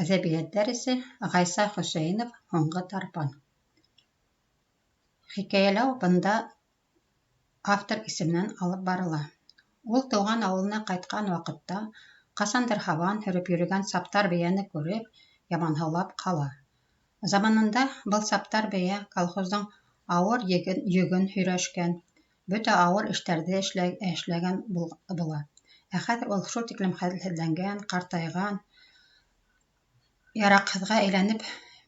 Әҙәбиәт дәресе Ғайса Хөсәйенов «Һуңғы тарпан». Хикәйәләү бында автор исеменән алып барыла. Ул тыуған ауылына ҡайтҡан ваҡытта ҡасандыр һабан һөрөп йөрөгән Саптар бейәне күреп, яманһыулап ҡала. Заманында был Саптар бейә колхоздың ауыр йөгөн һөйрәшкән, бөтә ауыр эштәрҙе эшләгән була. Ә хәҙер ул шул тиклем хәлһеҙләнгән, ҡартайған, яраҡһыҙға әйләнеп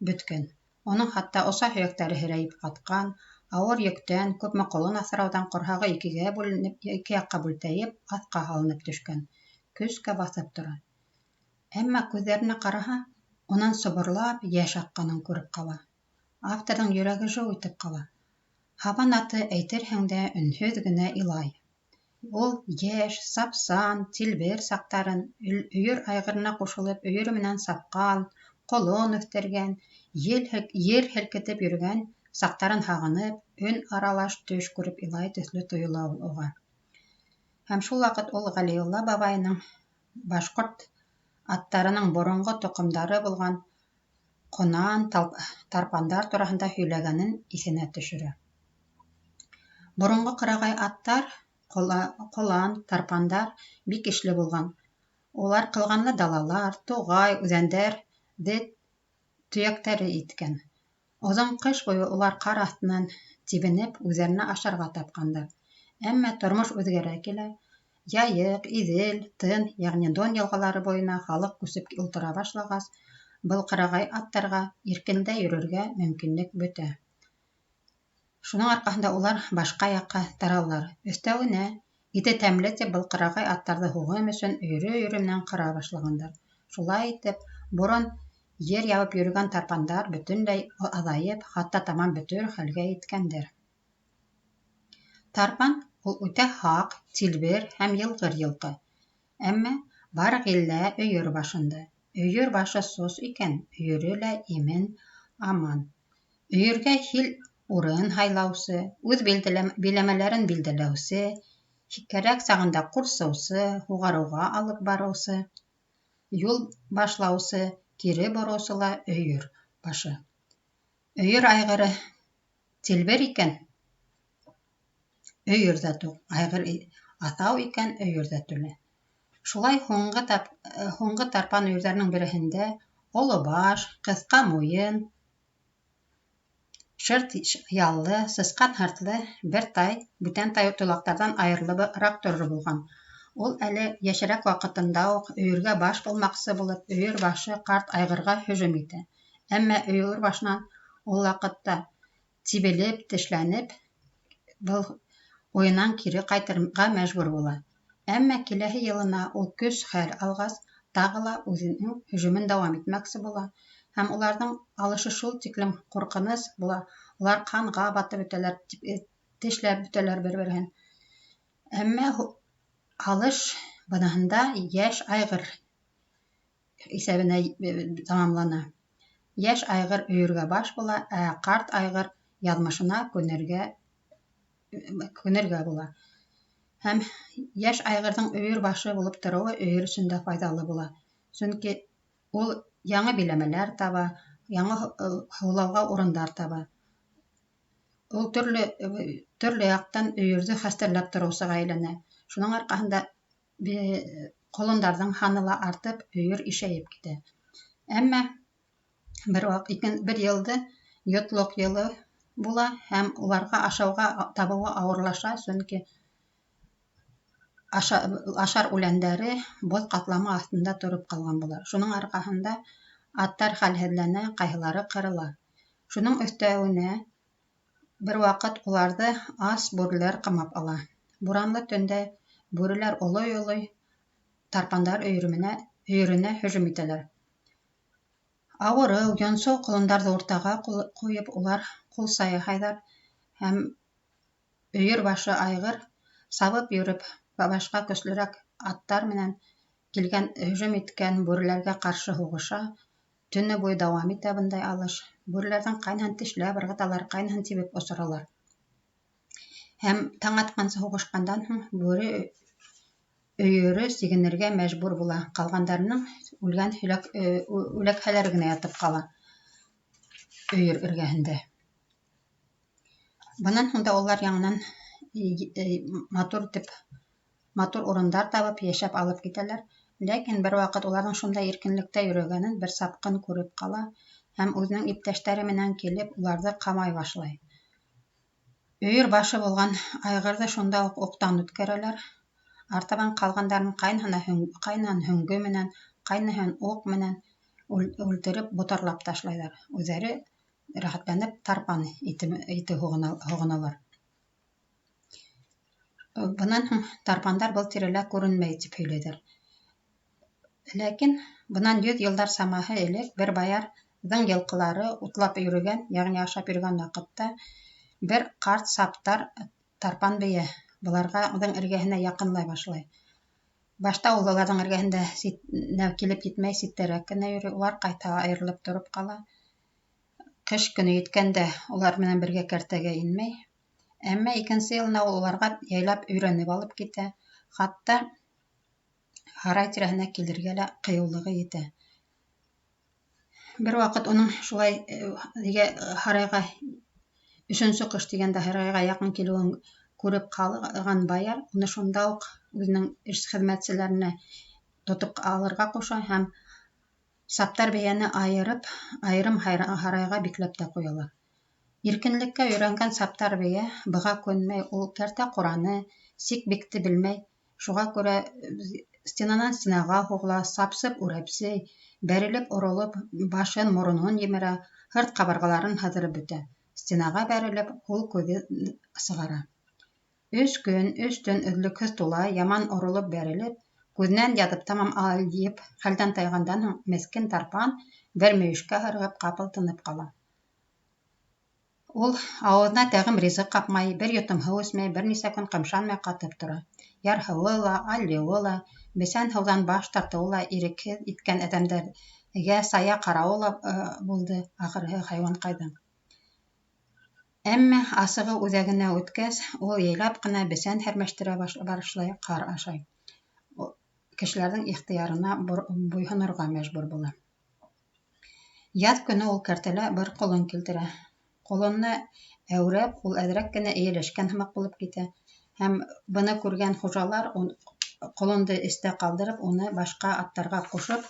бөткән. Уның хатта оса һөйәктәре һерәйеп ҡатҡан, ауыр йөктән, күпме ҡолон аҫрауҙан ҡорһағы ике яҡҡа бүлтәйеп, аҫҡа һалынып төшкән. Көскә баҫып тора. Әммә күҙҙәренә ҡараһа, унан соборлап йәш аҡҡанын күреп ҡала. Авторҙың йөрәге жыу итеп ҡала. Һабан аты әйтерһең дә өнһөҙ генә илай. Ул йәш, сапсан, тилбер саҡтарын, өйөр айғырына ҡушылып, өйөрө менән сапҡан, ҡолон үҫтергән, ер һелкетеп йөрөгән саҡтарын һағынып, өн аралаш төш күреп илай төҫлө тойола уға. Һәм шул ваҡыт ул Ғәлиулла бабайының башҡорт аттарының боронғо тоҡомдары булған ҡонан, тарпандар тураһында һөйләгәнен иҫенә төшөрә. Боронғо ҡырағай аттар, ҡолан, тарпандар бик ишле булған. Улар ҡылғанлы далалар, туғай, үҙәндәрҙе төйәктәре иткән. Оҙон ҡыш буйы улар ҡар аҫтынан тибенеп үҙҙәренә ашарға тапҡандар. Әммә тормош үҙгәрә килә. Яйыҡ, Иҙел, Тын, йәғни Дон йылғалары буйына халыҡ күсеп ултыра башлағас, был ҡырағай аттарға иркендә йөрөргә мөмкинлек бөтә. Шуның арҡаһында улар башҡа яҡҡа таралалар. Өҫтәүенә, ите тәмле тип был ҡырағай аттарҙы һуғым өсөн өйөрө менән ҡыра башлағандар. Шулай итеп, борон ер ябып йөрөгән тарпандар бөтөнләй аҙайып, хатта тамам бөтөр хәлгә еткәндәр. Тарпан ул үтә һаҡ, тилбер һәм йылғыр йылҡы. Әммә бар ғиллә өйөр башында. Өйөр башы сос икән, өйөрө лә имен, аман. Өйөргә хил урын һайлаусы, үҙ биләмәләрен билдәләүсе, кәрәк сағында ҡурсыусы, һуғарыуға алып барыусы, юл башлаусы, кире бороусы ла өйөр башы. Өйөр айғыры тилбер икән, өйөр ҙә туҡ. Айғыр аҫау икән, өйөр ҙә түле. Шулай һуңғы тарпан өйөрҙәренең береһендә оло баш, ҡыҫҡа муйын, шырт яллы, сысҡан һыртлы бер тай бүтән тойлаҡтарҙан айырылыбыраҡ торор булған. Ул әле йәшерәк ваҡытында уҡ өйөргә баш булмаҡсы булып, өйөр башы ҡарт айғырға һөжүм итә. Әммә өйөр башынан ул ваҡытта тибелеп, тешләнеп, был уйынан кире ҡайтырға мәжбүр була. Әммә киләһе йылына ул көс-хәл алғас, тағы ла үҙенең һөжүмен дауам итмәксе була. Һәм уларҙың алышы шул тиклем ҡурҡыныс була, улар ҡанға батып бөтәләр, тешләп бөтәләр бер-береһен. Әммә алыш быныһында йәш айғыр иҫәбенә тамамлана. Йәш айғыр өйөргә баш була, ә ҡарт айғыр яҙмышына күнергә була. Һәм йәш айғырҙың өйөр башы булып тороуы өйөр өсөн дә файҙалы була. Сөнки ул яңы биләмәләр таба, яңы һыулауға урындар таба. Ул төрлө яҡтан өйөрҙө хәстәрләп тороусыға әйләнә. Шуның арҡаһында ҡолондарҙың һаны ла артып, өйөр ишәйеп китә. Әммә бер йылды йотлоҡ йылы була һәм уларға ашауға табыуы ауырлаша, сөнки ашар үләндәре боҙ ҡатламы аҫтында тороп ҡалған була. Шуның арҡаһында аттар хәлһеҙләнә, ҡайһылары ҡырыла. Шуның өҫтәүенә бер ваҡыт уларҙы ас бүреләр ҡамап ала. Буранлы төндә бүреләр олой-олой тарпандар өйөрөнә һөжүм итәләр. Ауырыу, йонсоу ҡолондарҙы уртаға ҡуйып, улар ҡул сая һайҙар һәм өйөр башы айғыр сабып йөрөп, башҡа көслөрәк аттар менән килгән һөжүм иткән бүреләргә ҡаршы һуғыша, төнө буйы дауам итә бындай алыш. Бүреләрҙең ҡайныһын тешләп ырғыталар, ҡайныһын тибеп осоралар. Һәм таң атҡансы һуғышҡандан һуң бүре өйөрө сигенергә мәҗбүр була. Калгандарының үлгән үләкһәләре генә ятып кала өйөр эргәһендә. Бынан һуң да улар яңынан матур урындар табып яшәп алып китәләр. Ләкин бер вакыт уларның шундай иркенлектә йөрөгәнен бер сапкын күреп кала һәм үзенең иптәшләре менән килеп уларҙы ҡамай башлай. Өйөр башы булған айғырҙы шунда уҡ уҡтан үткәрәләр. Артабан ҡалғандарын ҡайнаһын һөңгө менән, ҡайнаһын уҡ менән үлтереп ботарлап ташлайҙар. Үҙҙәре рәхәтләнеп тарпан ите һуғыналар. Бынан һуң тарпандар был тирәлә күренмәй тип һөйләйҙәр. Ләкин бынан 100 йылдар самаһы элек бер баярҙың йылҡылары утлап йөрөгән, йәғни ашап йөрөгән ваҡытта бер ҡарт саптар тарпан бейә быларҙың эргәһенә яҡынлай башлай. Башта ул уларҙың эргәһендә килеп етмәй, ситтәрәк кенә йөрөй, улар ҡайта айырылып тороп ҡала. Ҡыш көнө еткәндә улар менән бергә кәртәгә инмәй. Әммә икенсе йылына ул уларға яйлап өйрәнеп алып китә. Хатта һарай тирәһенә килергә лә ҡыйыулығы етә. Бер ваҡыт уның шулай һарайға, 3-нче ҡыш тигәндә һарайға яҡын килеүен күреп ҡалған баяр уны шунда уҡ үҙенең эш хеҙмәтселәренә тотоп алырға ҡуша һәм саптар бейәне айырым һарайға бикләп тә ҡуялар. Иркенлеккә өйрәнгән саптар бейә быға күнмәй, ул кәртә ҡураны, сик-бикте белмәй, шуға күрә стенанан стенаға һуғыла, сапсып-үрәпсей, бәрелеп-оролоп, башын, моронон емерә, һырт ҡабырғаларын һыҙырып бөтә. Стенаға бәрелеп, ҡул-күҙе сығара. 3 көн, 3 төн өҙлөкһөҙ тулай, яман оролоп бәрелеп, күҙенән яҙып тамам алйып, хәлдән тайғандан һуң меҫкен тарпан бер мөйөшкә һырығып ҡапыл тынып ҡала. Ул ауыҙына тәғәм ризыҡ ҡапмай, бер йотом һыу эсмәй, бер нисә көн ҡымшанмай ҡатып тора. Ярһыуы ла, алйыуы ла, бесән һыуҙан баш тартыуы ла ирекһеҙ иткән әҙәмдәргә сая ҡарауы ла булды, ахырыһы хайуан ҡайҙа. Әммә асығы үҙәгенә үткәс, ул яйлап ҡына бесән һәрмәштерә башлай, ҡар ашай. Кешеләрҙең ихтыярына буйһонорға мәжбүр була. Яҙ көнө ул кәртәлә бер ҡолон килтерә. Ҡолонно әүрәп, ул әҙерәк кенә эйәләшкән һымаҡ булып китә. Һәм быны күргән хужалар ҡолонды эстә ҡалдырып, уны башҡа аттарға ҡушып,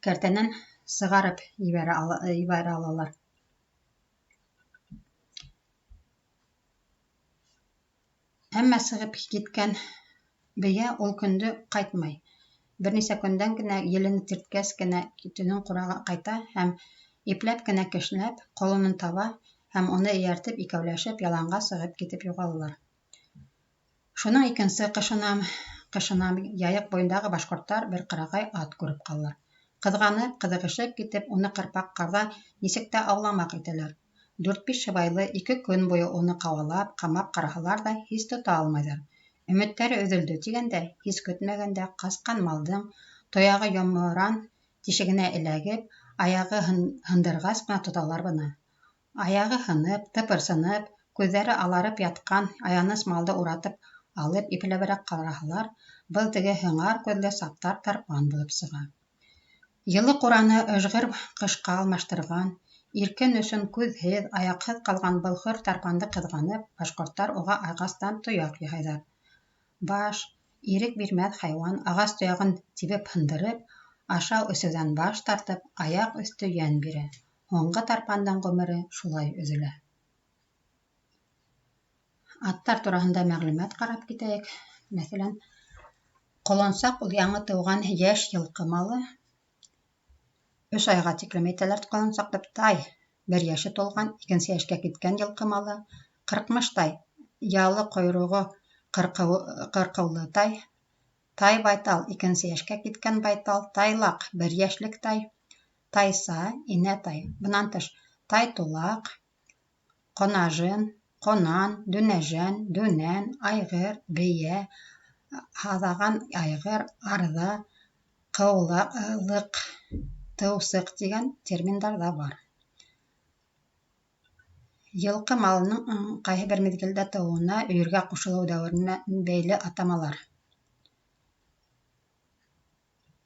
кәртәнән сығарып ебәрә алалар. Әммә сығып киткән бейә ул көндө ҡайтмай. Бер нисә көндән генә елене тирткәс кенә төнөн ҡураға ҡайта һәм ипләп кенә кешнәп, ҡолонон таба һәм уны эйәртеп, икәүләшеп, яланға сығып китеп юғалалар. Шуның икенсе ҡышына Яйыҡ буйындағы башҡорттар бер ҡырағай ат күреп ҡалалар. Ҡыҙғанып, ҡыҙығышып китеп, уны ҡырпаҡ ҡарҙа нисек тә ауламаҡ итәләр. 4-5 шыбайлы 2 көн буйы уны ҡауалап, ҡамап ҡараһалар да, һис тота алмайҙар. Өмөттәре өҙөлдө тигәндә, һис көтмәгәндә ҡасҡан малдың тояғы йомран тишегенә эләгеп, аяғы һындырғас кына тоталар быны. Аяғы һынып, тыпырсынып, күҙҙәре аларып ятҡан аяныс малды уратып алып, ипләберәк ҡараһалар, был теге һыңар күҙле саптар тарпан булып сыға. Йылы ҡураны ыжғыр ҡышҡа алмаштырған, иркен өсөн күҙһеҙ, аяҡһыҙ ҡалған был хөр тарпанды ҡыҙғанып, башҡорттар уға ағастан тояҡ яһайҙар. Баш, ирек бирмәҫ хайуан ағас тояғын тибеп һындырып, ашау-эсеүҙән баш тартып, аяҡ өҫтө йән бирә. Һуңғы тарпандың ғүмере шулай өҙөлә. Аттар тураһында мәғлүмәт ҡарап китәйек. Мәҫәлән, ҡолонсаҡ ул яңы тыуған йәш йылҡы малы. 3 айға тиклем әйтәләр ҡолонсаҡты. Тай, 1 йәше тулған, 2-нсе йәшкә киткән йылҡы малы. Ҡырҡмыштай, ялы ҡойроғо ҡырҡыулы тай. Тай байтал, 2-нсе йәшкә киткән байтал. Тайлаҡ, 1 йәшлек тай. Тайса, инә тай. Бынан тыш, тай тулаҡ, ҡонажын, ҡонан, дүнәжән, дүнән, айғыр, бейә, һаҙаған айғыр, арҙа, ҡыулыҡ, тыусыҡ тигән терминдар ҙа бар. Йылҡы малының ҡайһы бер миҙгелдә тыуыуына өйөргә ҡушылыу дәүеренә бәйле атамалар.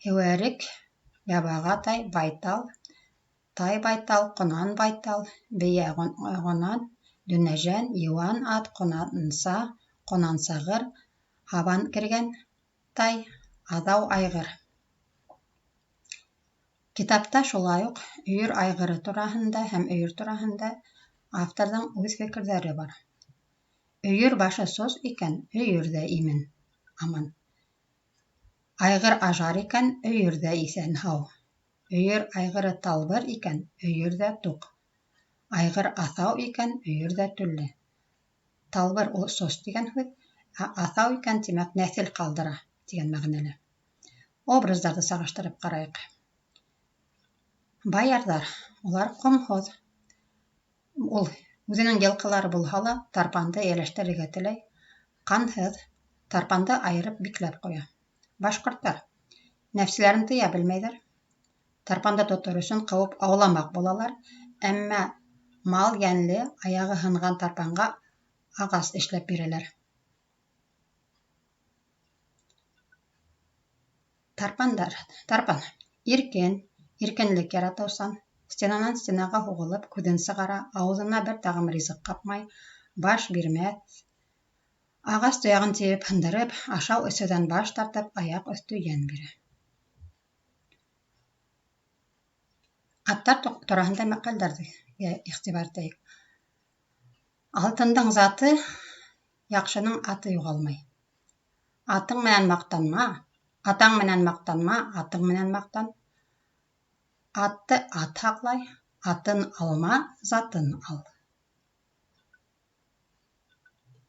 һеүәрек, ябаға тай байтал, ҡонан байтал, бейә ғонан, дүнәжән, йыуан ат, ҡонансағыр, һабан кергән тай, аҙау айғыр. Китапта шулай уҡ өйөр айғыры тураһында һәм өйөр тураһында авторҙың үҙ фекерҙәре бар. Өйөр башы сос икән, өйөр ҙә аман. Айғыр ажар икән, өйөр ҙә иҫән-һау. Өйөр айғыры талбыр икән, өйөр ҙә туҡ. Айғыр аҫау икән, өйөр ҙә төллө. Талбыр ул сос тигән һүҙ, аҫау икән, тимәк, нәҫел ҡалдыра тигән мәғәнәлә. Образдарҙы сағыштырып ҡарайыҡ. Баярҙар, улар ҡомһоҙ. Ул үҙенең йылҡылары булһа ла, тарпанды эйәләштерергә теләй. Ҡанһыҙ, тарпанды айырып бикләп ҡуя. Башҡорттар, нәфселәрен тыя белмәйҙәр. Тарпанды тотор өсөн ҡыуып ауламаҡ булалар, әммә мал йәнле, аяғы һынған тарпанға ағас эшләп бирәләр. Тарпан иркенлек яратыусан, стенанан стенаға һуғылып, күҙен сығара, ауыҙына бер тағым ризыҡ ҡапмай, баш бирмәҫ, ағас тояғын тибеп һындырып, ашау-эсеүҙән баш тартып, аяҡ өҫтө йән бирә. Аттар тураһында мәҡәлдәрҙе иғтибар итәйек. Алтындың заты, яҡшының аты юғалмай. Атың менән маҡтанма, атаң менән маҡтанма, атың менән маҡтан. Атты ат һаҡлай, атын алма, затын ал.